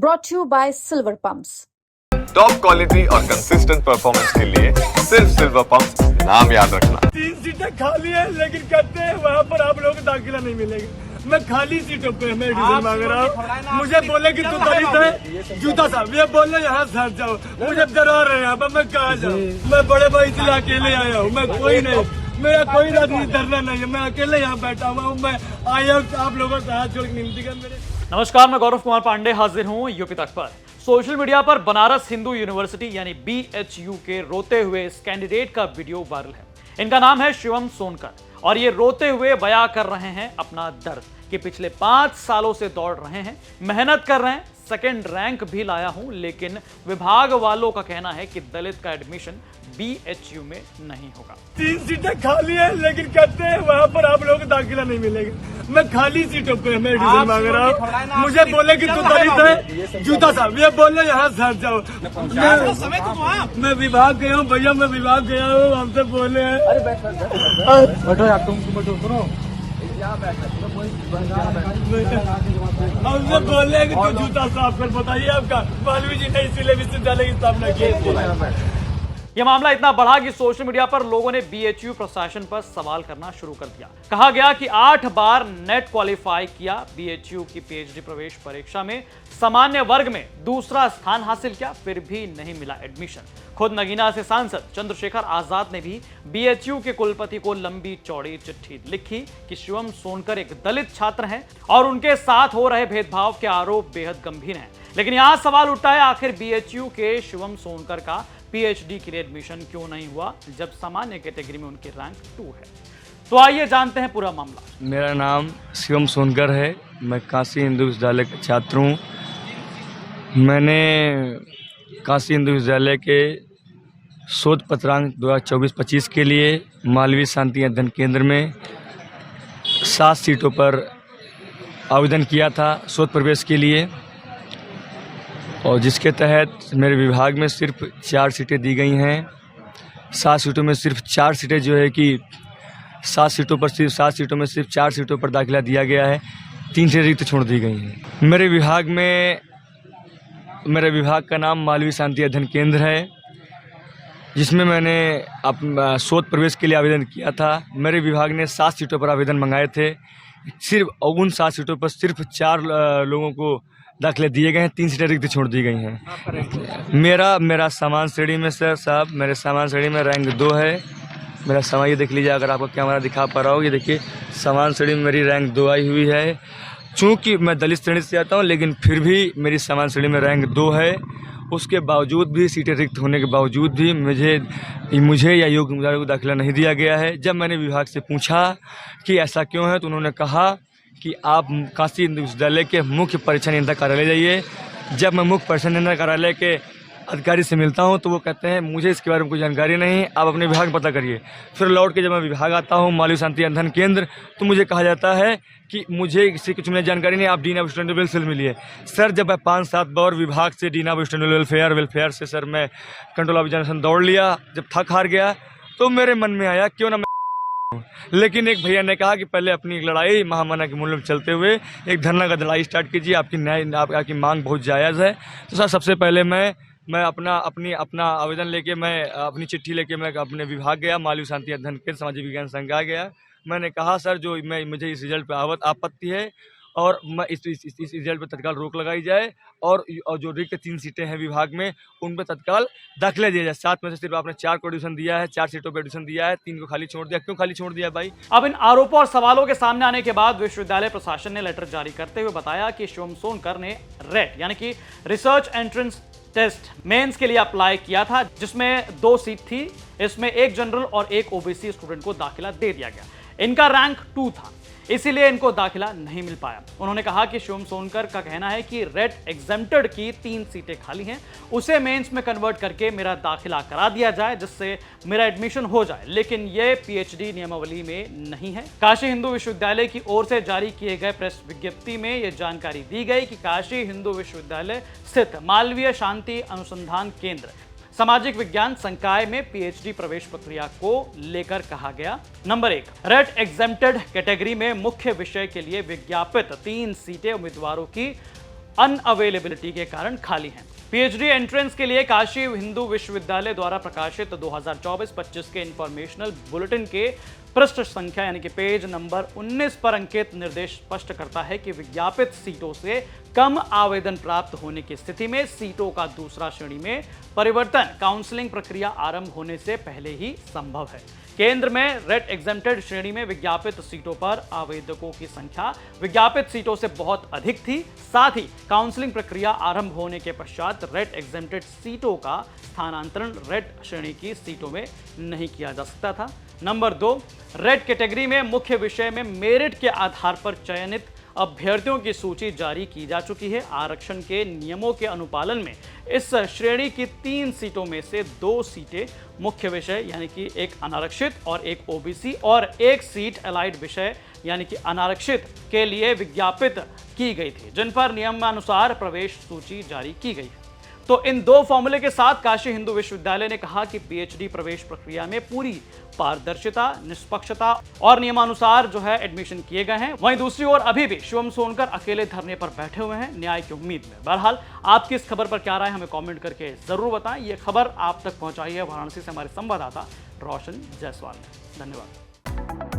brought to you by Silver Pumps. Top quality और consistent performance के लिए सिर्फ सिल्वर पंप नाम याद रखना। 3 सीटें खाली है, लेकिन कहते हैं वहाँ पर आप लोगों को दाखिला नहीं मिलेगा। मैं खाली सीटों पे मैं एडमिशन मांग रहा हूँ। मुझे बोले कि तू दलित है, जूता साहब ये बोले यहाँ से हट जाओ। मुझे डरा रहे हैं यहाँ पर, मैं कहाँ जाऊँ? मैं बड़े भाई से अकेले आया हूँ, मैं कोई नहीं, मेरा कोई राजनीति धरना नहीं है, मैं अकेले यहाँ बैठा हुआ हूँ। मैं आया हूँ आप लोगों से हाथ जोड़ के विनती कर मेरे। नमस्कार, मैं गौरव कुमार पांडे हाजिर हूं यूपी तक पर। सोशल मीडिया पर बनारस हिंदू यूनिवर्सिटी यानी BHU के रोते हुए इस कैंडिडेट का वीडियो वायरल है। इनका नाम है शिवम सोनकर और ये रोते हुए बयां कर रहे हैं अपना दर्द कि पिछले 5 सालों से दौड़ रहे हैं, मेहनत कर रहे हैं, सेकंड रैंक भी लाया हूं, लेकिन विभाग वालों का कहना है कि दलित का एडमिशन BHU में नहीं होगा। 3 सीटें खाली है, लेकिन कहते हैं वहाँ पर आप लोगों को दाखिला नहीं मिलेगा। मैं खाली सीटों पे मैं एडमिशन मांग रहा हूँ। मुझे बोले कि तू दलित है, जूता साहब ये बोले यहाँ से हट जाओ। मैं विभाग गया हूँ भैया, मैं विभाग गया हूँ, हमसे बोले हैं। बैठो यार, तुम बैठो, सुनो। हमसे बोले हैं कि तू जूता साफ कर। बताइए आपका मालवीय जी ने इसीलिए विश्वविद्यालय की स्थापना की। यह मामला इतना बढ़ा कि सोशल मीडिया पर लोगों ने BHU प्रशासन पर सवाल करना शुरू कर दिया। कहा गया कि 8 बार नेट क्वालिफाई किया, BHU की PhD प्रवेश परीक्षा में सामान्य वर्ग में दूसरा स्थान हासिल किया, फिर भी नहीं मिला एडमिशन। खुद नगीना से सांसद चंद्रशेखर आजाद ने भी BHU के कुलपति को लंबी चौड़ी चिट्ठी लिखी कि शिवम सोनकर एक दलित छात्र हैं और उनके साथ हो रहे भेदभाव के आरोप बेहद गंभीर हैं। लेकिन यहां सवाल उठता है, आखिर BHU के शिवम सोनकर का PhD के लिए एडमिशन क्यों नहीं हुआ जब सामान्य कैटेगरी में उनकी रैंक 2 है? तो आइए जानते हैं पूरा मामला। मेरा नाम शिवम सोनकर है, मैं काशी हिंदू विश्वविद्यालय का छात्र हूँ। मैंने काशी हिंदू विश्वविद्यालय के शोध पत्रांक 2024-25 के लिए मालवीय शांति अध्ययन केंद्र में 7 सीटों पर आवेदन किया था शोध प्रवेश के लिए, और जिसके तहत मेरे विभाग में सिर्फ 4 सीटें दी गई हैं। 7 सीटों में सिर्फ 4 सीटें जो है कि 7 सीटों में सिर्फ 4 सीटों पर दाखिला दिया गया है, 3 सीटें रिक्त छोड़ दी गई हैं। मेरे विभाग का नाम मालवीय शांति अध्ययन केंद्र है, जिसमें मैंने शोध प्रवेश के लिए आवेदन किया था। मेरे विभाग ने 7 सीटों पर आवेदन मंगाए थे, सिर्फ उन 7 सीटों पर सिर्फ 4 लोगों को दाखिले दिए गए हैं, 3 सीटें रिक्त छोड़ दी गई हैं। मेरा सामान्य श्रेणी में मेरे सामान्य श्रेणी में रैंक 2 है। मेरा सामान ये देख लीजिए, अगर आपको कैमरा दिखा पा रहा हो, ये देखिए सामान्य श्रेणी में मेरी रैंक 2 आई हुई है। चूँकि मैं दलित श्रेणी से आता हूँ, लेकिन फिर भी मेरी सामान्य श्रेणी में रैंक 2 है। उसके बावजूद भी, सीटें रिक्त होने के बावजूद भी मुझे या योग्य उम्मीदवारों को दाखिला नहीं दिया गया है। जब मैंने विभाग से पूछा कि ऐसा क्यों है, तो उन्होंने कहा कि आप काशी हिंदू विश्वविद्यालय के मुख्य परीक्षा नियंत्रक कार्यालय जाइए। जब मैं मुख्य परीक्षा नियंत्रक कार्यालय के अधिकारी से मिलता हूं, तो वो कहते हैं मुझे इसके बारे में कोई जानकारी नहीं, आप अपने विभाग में पता करिए। फिर लौट के जब मैं विभाग आता हूं मालवीय शांति अध्ययन केंद्र, तो मुझे कहा जाता है कि मुझे किसी कुछ में जानकारी नहीं, आप डीन ऑफ स्टूडेंट वेलफेयर मिलिए। सर, जब मैं 5-7 बार विभाग से डीन ऑफ स्टूडेंट वेलफेयर से सर मैं कंट्रोल ऑफ एग्जामिनेशन दौड़ लिया, जब थक हार गया तो मेरे मन में आया क्यों ना। लेकिन एक भैया ने कहा कि पहले अपनी एक लड़ाई महामना के मूल्य में चलते हुए एक धरना का लड़ाई स्टार्ट कीजिए, आपकी मांग बहुत जायज़ है। तो सर, सबसे पहले मैं अपना आवेदन लेके, मैं अपनी चिट्ठी लेके मैं अपने विभाग गया, मालवीय शांति अध्ययन केंद्र सामाजिक विज्ञान संकाय गया। मैंने कहा सर, मुझे इस रिजल्ट पर आपत्ति है और मैं इस रिजल्ट पर तत्काल रोक लगाई जाए, और जो रिक्त 3 सीटें हैं विभाग में, उन पर तत्काल दाखिला दिया जाए। 7 में से सिर्फ आपने 4 को एडमिशन दिया है, 4 सीटों पर एडमिशन दिया है, 3 को खाली छोड़ दिया। क्यों खाली छोड़ दिया भाई? अब इन आरोपों और सवालों के सामने आने के बाद विश्वविद्यालय प्रशासन ने लेटर जारी करते हुए बताया कि शिवम सोनकर ने रेट यानी कि रिसर्च एंट्रेंस टेस्ट मेंस के लिए अप्लाई किया था, जिसमें 2 सीट थी। इसमें एक जनरल और एक OBC स्टूडेंट को दाखिला दे दिया गया। इनका रैंक 2 था, इसीलिए इनको दाखिला नहीं मिल पाया। उन्होंने कहा कि शिवम सोनकर का कहना है कि रेट एग्जेम्प्टेड की 3 सीटें खाली हैं, उसे मेंस में कन्वर्ट करके मेरा दाखिला करा दिया जाए, जिससे मेरा एडमिशन हो जाए। लेकिन यह PhD नियमावली में नहीं है। काशी हिंदू विश्वविद्यालय की ओर से जारी किए गए प्रेस विज्ञप्ति में यह जानकारी दी गई कि काशी हिंदू विश्वविद्यालय स्थित मालवीय शांति अनुसंधान केंद्र सामाजिक विज्ञान संकाय में PhD प्रवेश प्रक्रिया को लेकर कहा गया। नंबर 1, रेट एग्जेम्प्टेड कैटेगरी में मुख्य विषय के लिए विज्ञापित 3 सीटें उम्मीदवारों की अनअवेलेबिलिटी के कारण खाली हैं। पीएचडी एंट्रेंस के लिए काशी हिंदू विश्वविद्यालय द्वारा प्रकाशित 2024-25 के इंफॉर्मेशनल बुलेटिन के पृष्ठ संख्या यानी कि पेज नंबर 19 पर अंकित निर्देश स्पष्ट करता है कि विज्ञापित सीटों से कम आवेदन प्राप्त होने की स्थिति में सीटों का दूसरा श्रेणी में परिवर्तन काउंसलिंग प्रक्रिया आरंभ होने से पहले ही संभव है। केंद्र में रेट एग्जेम्प्टेड श्रेणी में विज्ञापित सीटों पर आवेदकों की संख्या विज्ञापित सीटों से बहुत अधिक थी। साथ ही काउंसलिंग प्रक्रिया आरंभ होने के पश्चात रेट एग्जेम्प्टेड सीटों का स्थानांतरण रेट श्रेणी की सीटों में नहीं किया जा सकता था। नंबर 2, रेट कैटेगरी में मुख्य विषय में मेरिट के आधार पर चयनित अभ्यर्थियों की सूची जारी की जा चुकी है। आरक्षण के नियमों के अनुपालन में इस श्रेणी की 3 सीटों में से 2 सीटें मुख्य विषय यानी कि एक अनारक्षित और एक ओबीसी और एक सीट एलाइड विषय यानी कि अनारक्षित के लिए विज्ञापित की गई थी, जिन पर नियमानुसार प्रवेश सूची जारी की गई है। तो इन 2 फॉर्मूले के साथ काशी हिंदू विश्वविद्यालय ने कहा कि पीएचडी प्रवेश प्रक्रिया में पूरी पारदर्शिता, निष्पक्षता और नियमानुसार जो है एडमिशन किए गए हैं। वहीं दूसरी ओर अभी भी शिवम सोनकर अकेले धरने पर बैठे हुए हैं न्याय की उम्मीद में। बहरहाल आपकी इस खबर पर क्या राय हमें कमेंट करके जरूर बताएं। ये खबर आप तक पहुंचाई है वाराणसी से हमारे संवाददाता रोशन जायसवाल ने। धन्यवाद।